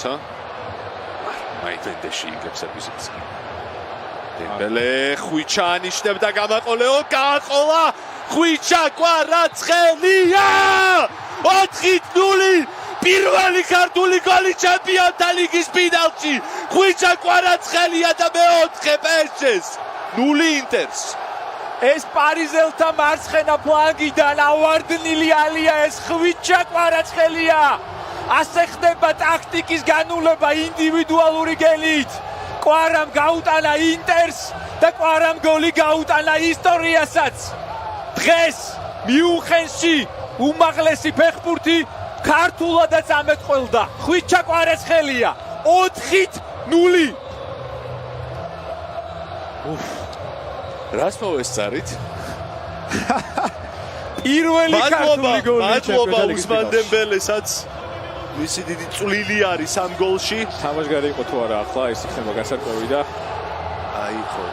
თუმცა აი ვენდეში იგებს სერვისიც. დემბელე ხვიჩა ანიშნებდა გამაყოლეო, გააყოლა ხვიჩა კვარაცხელია! 4-0 პირველი ქართული გოლი ჩემპიონთა ლიგის ფინალში. ხვიჩა კვარაცხელია და მეოთხე PSG-ს 0 ინტერს. ეს პარიზელთა მარცხენა ფლანგიდან ავარდნილი ალია ეს ხვიჩა კვარაცხელია. ასე ხდება ტაქტიკის განულება ინდივიდუალური გელით. კვარამ გაუტანა ინტერს და კვარამ გოლი გაუტანა ისტორიასაც. დღეს მიუნხენში უმაღლესი ფეხბურთი ქართულადაც ამეთყველდა. ხვიჩა კვარაცხელია 4-0. რას მოვესწარით? პირველი ქართული გოლი მადლობა უსმან დემბელესაც. მისი დიდი წვლილი არის ამ გოლში. თამაშგარი იყო თუ არა ახლა ეს იქნება გასარკვევი და აი ხო